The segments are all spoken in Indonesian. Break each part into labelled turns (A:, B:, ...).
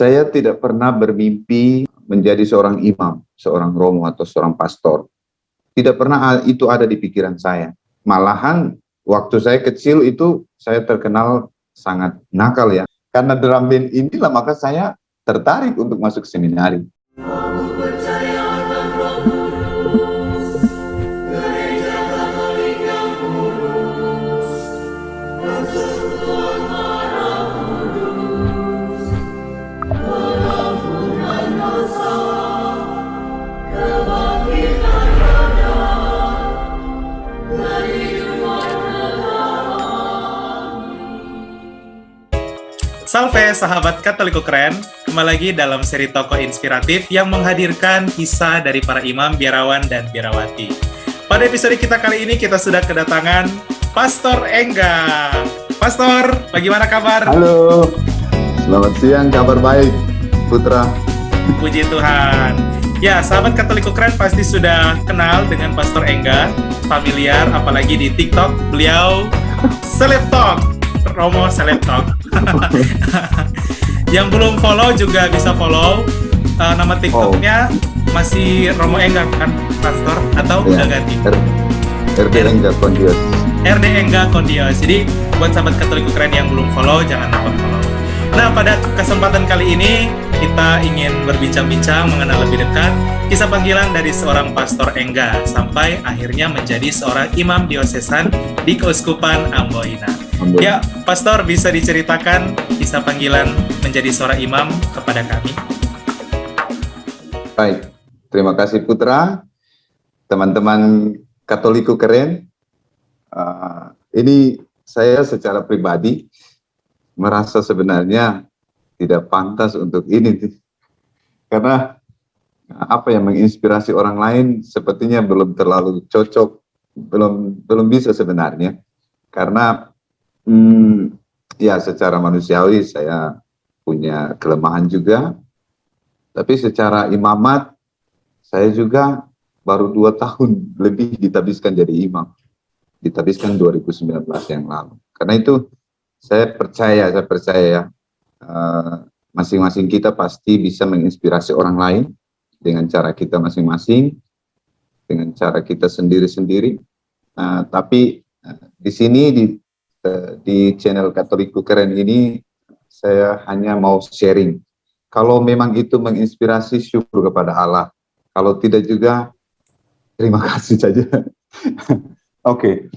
A: Saya tidak pernah bermimpi menjadi seorang imam, seorang romo atau seorang pastor. Tidak pernah itu ada di pikiran saya. Malahan waktu saya kecil itu saya terkenal sangat nakal ya. Karena drum band inilah maka saya tertarik untuk masuk seminari.
B: Salve sahabat Katoliku keren, kembali lagi dalam seri tokoh inspiratif yang menghadirkan kisah dari para imam, biarawan, dan biarawati. Pada episode kita kali ini kita sudah kedatangan Pastor Engga. Pastor, bagaimana kabar?
A: Halo, selamat siang, kabar baik, Putra.
B: Puji Tuhan. Ya, sahabat Katoliku keren pasti sudah kenal dengan Pastor Engga, familiar apalagi di TikTok, beliau Celeb Talk, Romo Celeb Talk. Yang belum follow juga bisa follow. Nama TikToknya masih Romo Engga kan, Pastor? Atau udah ganti?
A: RD Engga Kondios.
B: RD Engga Kondios. Jadi buat sahabat Katoliku keren yang belum follow, jangan lupa follow. Nah, pada kesempatan kali ini kita ingin berbincang-bincang mengenal lebih dekat kisah panggilan dari seorang Pastor Engga sampai akhirnya menjadi seorang imam diosesan di Keuskupan Amboina. Ya, Pastor, bisa diceritakan kisah panggilan menjadi seorang imam kepada kami?
A: Baik, terima kasih Putra, teman-teman Katoliku keren. Ini saya secara pribadi merasa sebenarnya tidak pantas untuk ini, karena apa yang menginspirasi orang lain sepertinya belum terlalu cocok, belum bisa sebenarnya, karena ya secara manusiawi saya punya kelemahan juga, tapi secara imamat saya juga baru 2 tahun lebih ditabiskan jadi imam, ditabiskan 2019 yang lalu. Karena itu saya percaya ya, masing-masing kita pasti bisa menginspirasi orang lain dengan cara kita masing-masing, dengan cara kita sendiri-sendiri. Tapi di sini di channel Katoliku Keren ini saya hanya mau sharing. Kalau memang itu menginspirasi, syukur kepada Allah. Kalau tidak juga, terima kasih saja. Oke.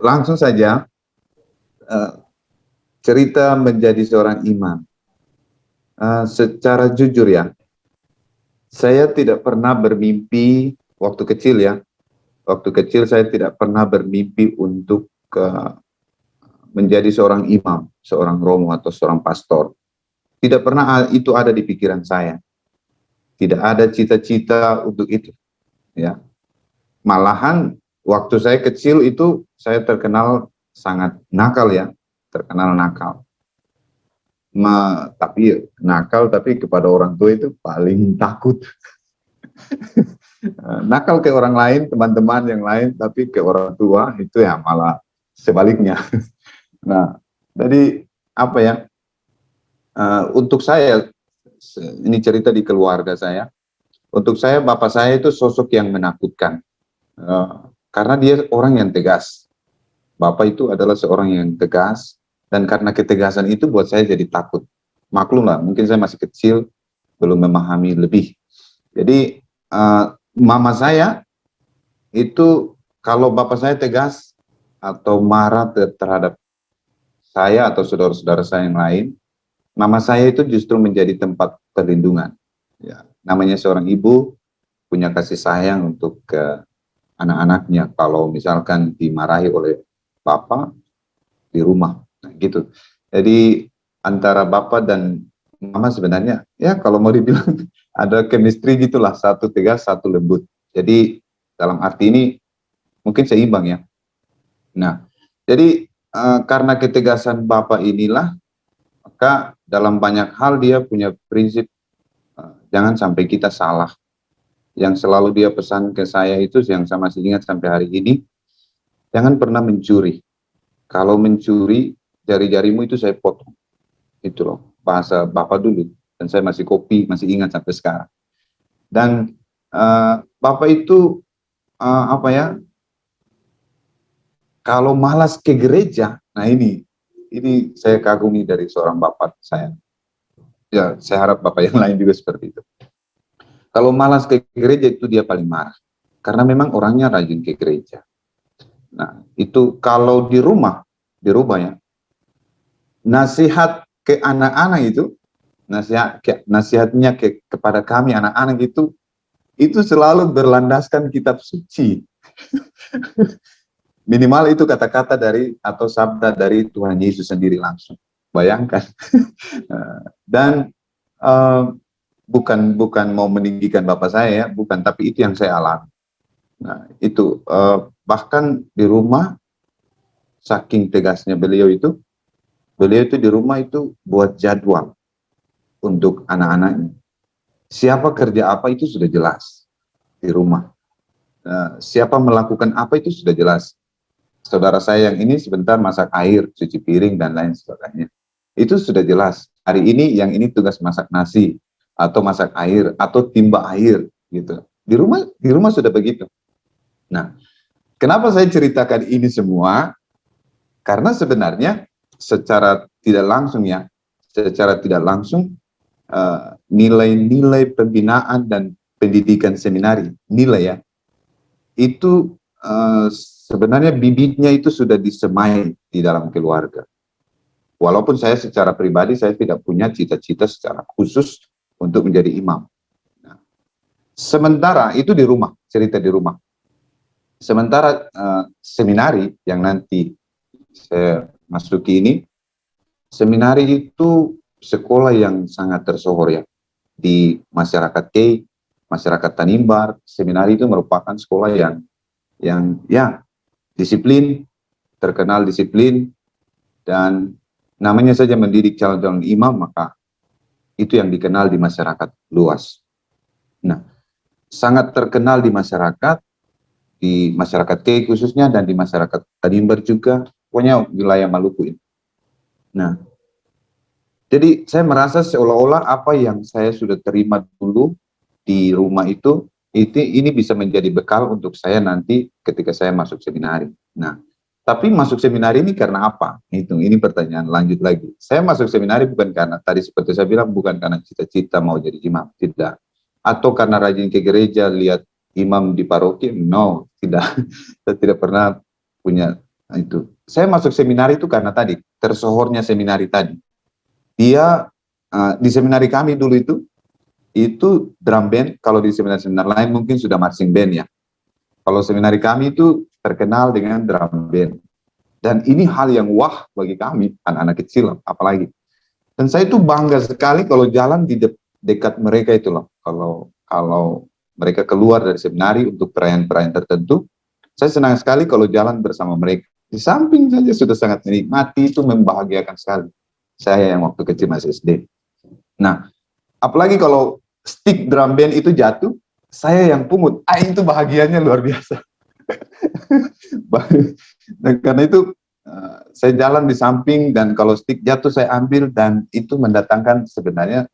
A: Langsung saja, cerita menjadi seorang imam. Secara jujur ya, saya tidak pernah bermimpi waktu kecil ya. Waktu kecil saya tidak pernah bermimpi untuk menjadi seorang imam, seorang romo atau seorang pastor. Tidak pernah itu ada di pikiran saya. Tidak ada cita-cita untuk itu. Ya. Malahan waktu saya kecil itu saya terkenal sangat nakal ya, terkenal nakal. Tapi kepada orang tua itu paling takut. Nakal ke orang lain, teman-teman yang lain, tapi ke orang tua itu ya malah sebaliknya. Nah, jadi apa ya? Untuk saya, ini cerita di keluarga saya. Untuk saya, bapak saya itu sosok yang menakutkan. Karena dia orang yang tegas. Bapak itu adalah seorang yang tegas, dan karena ketegasan itu buat saya jadi takut. Maklum lah, mungkin saya masih kecil, belum memahami lebih. Jadi mama saya itu kalau bapak saya tegas atau marah terhadap saya atau saudara-saudara saya yang lain, mama saya itu justru menjadi tempat perlindungan. Ya, namanya seorang ibu punya kasih sayang untuk anak-anaknya kalau misalkan dimarahi oleh bapak di rumah, nah, gitu. Jadi antara bapak dan mama sebenarnya ya kalau mau dibilang ada chemistry gitulah, satu tegas satu lembut. Jadi dalam arti ini mungkin seimbang ya. Nah, jadi karena ketegasan bapak inilah, maka dalam banyak hal dia punya prinsip jangan sampai kita salah. Yang selalu dia pesan ke saya itu, yang saya masih ingat sampai hari ini, jangan pernah mencuri. Kalau mencuri, jari-jarimu itu saya potong. Itu loh bahasa Bapak dulu. Dan saya masih copy, masih ingat sampai sekarang. Dan Bapak itu apa ya? Kalau malas ke gereja, nah ini saya kagumi dari seorang Bapak saya. Ya, saya harap Bapak yang lain juga seperti itu. Kalau malas ke gereja itu dia paling marah. Karena memang orangnya rajin ke gereja. Nah, itu kalau di rumah ya, nasihat ke anak-anak itu, nasihatnya kepada kami anak-anak itu selalu berlandaskan kitab suci. Minimal itu kata-kata dari atau sabda dari Tuhan Yesus sendiri langsung. Bayangkan. Dan bukan mau meninggikan Bapak saya ya, bukan, tapi itu yang saya alami. Nah, itu bahkan di rumah saking tegasnya beliau itu di rumah itu buat jadwal untuk anak-anaknya. Siapa kerja apa itu sudah jelas di rumah. Siapa melakukan apa itu sudah jelas. Saudara saya yang ini sebentar masak air, cuci piring, dan lain sebagainya. Itu sudah jelas. Hari ini yang ini tugas masak nasi, atau masak air, atau timba air, gitu. Di rumah sudah begitu. Nah, kenapa saya ceritakan ini semua? Karena sebenarnya secara tidak langsung nilai-nilai pembinaan dan pendidikan seminari, nilai ya, itu sebenarnya bibitnya itu sudah disemai di dalam keluarga. Walaupun saya secara pribadi saya tidak punya cita-cita secara khusus untuk menjadi imam. Nah, sementara itu di rumah, cerita di rumah. Sementara seminari yang nanti saya masuki ini, seminari itu sekolah yang sangat tersohor ya di masyarakat Kei, masyarakat Tanimbar. Seminari itu merupakan sekolah yang ya disiplin, terkenal disiplin, dan namanya saja mendidik calon-calon imam, maka itu yang dikenal di masyarakat luas. Nah, sangat terkenal di masyarakat Kei khususnya, dan di masyarakat Tanimbar juga, pokoknya wilayah Maluku ini. Nah, jadi saya merasa seolah-olah apa yang saya sudah terima dulu di rumah itu ini bisa menjadi bekal untuk saya nanti ketika saya masuk seminari. Nah, tapi masuk seminari ini karena apa? Ini pertanyaan lanjut lagi. Saya masuk seminari bukan karena, tadi seperti saya bilang, bukan karena cita-cita mau jadi imam, tidak. Atau karena rajin ke gereja, lihat imam di paroki, no, tidak. Saya tidak pernah punya itu. Saya masuk seminari itu karena tadi, tersohornya seminari tadi. Dia, di seminari kami dulu itu drum band. Kalau di seminar-seminar lain mungkin sudah marching band ya. Kalau seminari kami itu terkenal dengan drum band. Dan ini hal yang wah bagi kami, anak-anak kecil apalagi. Dan saya itu bangga sekali kalau jalan di dekat mereka itu loh. Kalau mereka keluar dari seminari untuk perayaan-perayaan tertentu, saya senang sekali kalau jalan bersama mereka. Di samping saja sudah sangat menikmati, itu membahagiakan sekali. Saya yang waktu kecil masih SD. Nah, apalagi kalau stick drum band itu jatuh, saya yang pungut. Itu bahagianya luar biasa. Dan karena itu saya jalan di samping, dan kalau stick jatuh saya ambil, dan itu mendatangkan sebenarnya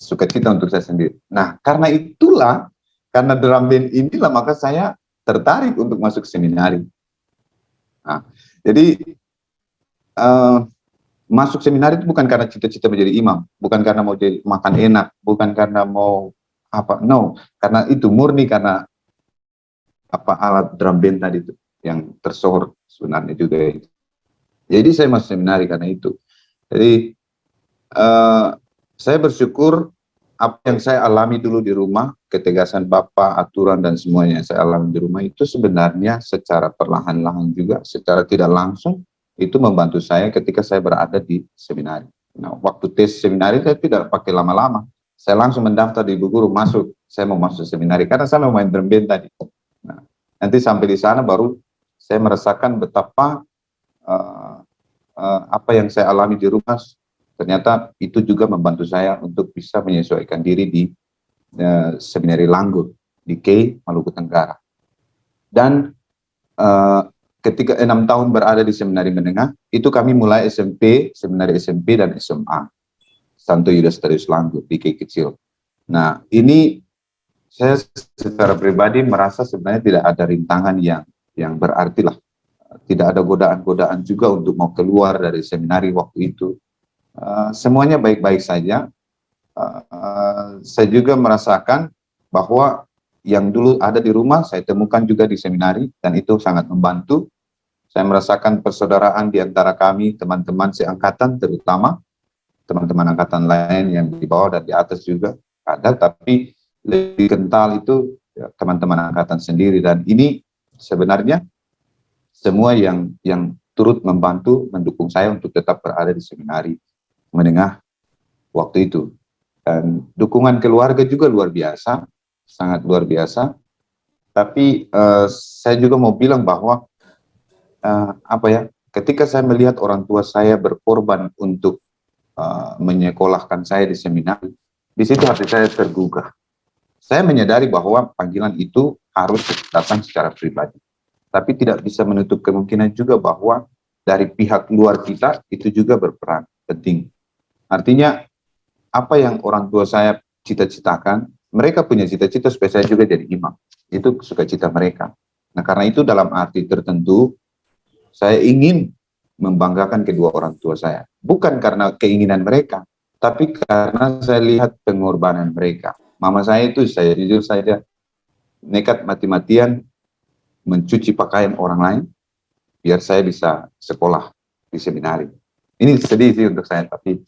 A: sukacita untuk saya sendiri. Nah, karena itulah, karena drum band inilah maka saya tertarik untuk masuk seminari. Nah, jadi masuk seminari itu bukan karena cita-cita menjadi imam, bukan karena mau jadi makan enak, bukan karena mau apa, no, karena itu murni karena apa, alat drum band tadi itu yang tersohor sebenarnya juga itu. Jadi saya masuk seminari karena itu. Jadi saya bersyukur apa yang saya alami dulu di rumah, ketegasan Bapak, aturan dan semuanya yang saya alami di rumah itu sebenarnya secara perlahan-lahan juga, secara tidak langsung itu membantu saya ketika saya berada di seminari. Nah, waktu tes seminari saya tidak pakai lama-lama. Saya langsung mendaftar di Ibu Guru, masuk. Saya mau masuk seminari karena saya mau main drum band tadi. Nah, nanti sampai di sana baru saya merasakan betapa apa yang saya alami di rumah ternyata itu juga membantu saya untuk bisa menyesuaikan diri di seminari Langgur di Kei, Maluku Tenggara. Dan ketika 6 tahun berada di seminari menengah, itu kami mulai SMP, seminari SMP dan SMA. Santo Yudas Taddeus Langgut di Kei Kecil. Nah, ini saya secara pribadi merasa sebenarnya tidak ada rintangan yang berarti lah. Tidak ada godaan-godaan juga untuk mau keluar dari seminari waktu itu. Semuanya baik-baik saja. Saya juga merasakan bahwa yang dulu ada di rumah saya temukan juga di seminari, dan itu sangat membantu. Saya merasakan persaudaraan di antara kami, teman-teman seangkatan, terutama teman-teman angkatan lain yang di bawah dan di atas juga ada, tapi lebih kental itu ya, teman-teman angkatan sendiri. Dan ini sebenarnya semua yang turut membantu, mendukung saya untuk tetap berada di seminari menengah waktu itu. Dan dukungan keluarga juga luar biasa, sangat luar biasa. Tapi saya juga mau bilang bahwa ketika saya melihat orang tua saya berkorban untuk menyekolahkan saya di seminari, di situ hati saya tergugah. Saya menyadari bahwa panggilan itu harus datang secara pribadi, tapi tidak bisa menutup kemungkinan juga bahwa dari pihak luar kita itu juga berperan penting. Artinya apa yang orang tua saya cita-citakan, mereka punya cita-cita supaya saya juga jadi imam. Itu sukacita mereka. Nah, karena itu dalam arti tertentu saya ingin membanggakan kedua orang tua saya. Bukan karena keinginan mereka, tapi karena saya lihat pengorbanan mereka. Mama saya itu, saya jujur saja, nekat mati-matian mencuci pakaian orang lain, biar saya bisa sekolah di seminari. Ini sedih sih untuk saya, tapi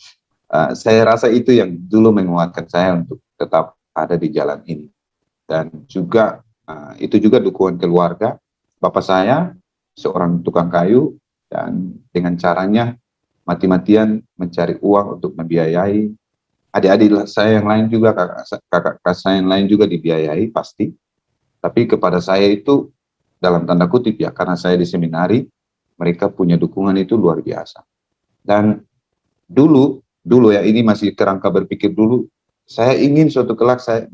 A: saya rasa itu yang dulu menguatkan saya untuk tetap ada di jalan ini. Dan juga itu juga dukungan keluarga. Bapak saya seorang tukang kayu, dan dengan caranya mati-matian mencari uang untuk membiayai adik-adik saya yang lain juga, kakak saya yang lain juga dibiayai pasti. Tapi kepada saya itu dalam tanda kutip ya, karena saya di seminari, mereka punya dukungan itu luar biasa. Dan dulu ya, ini masih kerangka berpikir dulu, saya ingin suatu kelak saya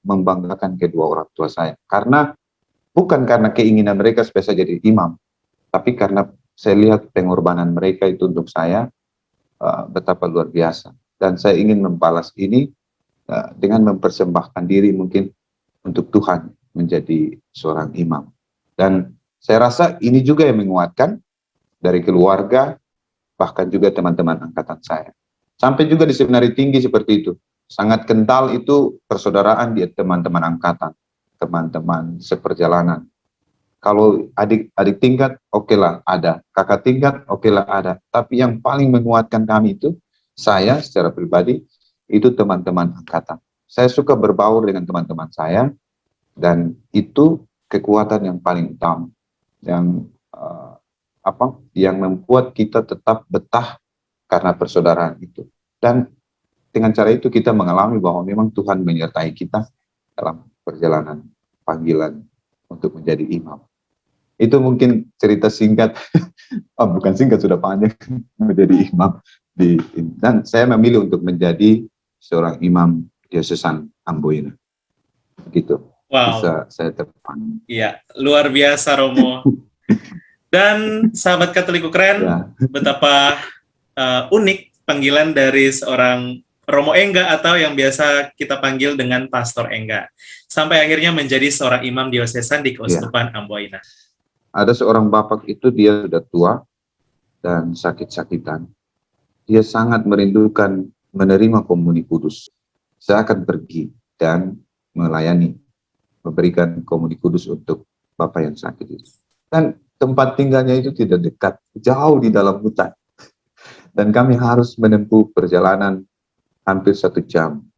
A: membanggakan kedua orang tua saya. Karena bukan karena keinginan mereka supaya saya jadi imam, tapi karena saya lihat pengorbanan mereka itu untuk saya betapa luar biasa. Dan saya ingin membalas ini dengan mempersembahkan diri mungkin untuk Tuhan menjadi seorang imam. Dan saya rasa ini juga yang menguatkan dari keluarga, bahkan juga teman-teman angkatan saya. Sampai juga di seminari tinggi seperti itu. Sangat kental itu persaudaraan di teman-teman angkatan, teman-teman seperjalanan. Kalau adik tingkat, oke lah ada. Kakak tingkat, oke lah ada. Tapi yang paling menguatkan kami itu, saya secara pribadi, itu teman-teman angkatan. Saya suka berbaur dengan teman-teman saya, dan itu kekuatan yang paling utama. Yang yang membuat kita tetap betah karena persaudaraan itu. Dan dengan cara itu kita mengalami bahwa memang Tuhan menyertai kita dalam perjalanan panggilan untuk menjadi imam. Itu mungkin cerita singkat, bukan singkat, sudah panjang, menjadi imam. Dan saya memilih untuk menjadi seorang imam diosesan Amboina. Begitu.
B: Wow.
A: Bisa saya terpang.
B: Iya, luar biasa Romo. Dan sahabat Katoliku keren, ya. Betapa unik panggilan dari seorang Romo Engga, atau yang biasa kita panggil dengan Pastor Engga, sampai akhirnya menjadi seorang imam diosesan di Keuskupan Amboina.
A: Ada seorang bapak itu, dia sudah tua dan sakit-sakitan. Dia sangat merindukan menerima komuni kudus. Saya akan pergi dan melayani, memberikan komuni kudus untuk bapak yang sakit itu. Dan tempat tinggalnya itu tidak dekat, jauh di dalam hutan. Dan kami harus menempuh perjalanan hampir 1 jam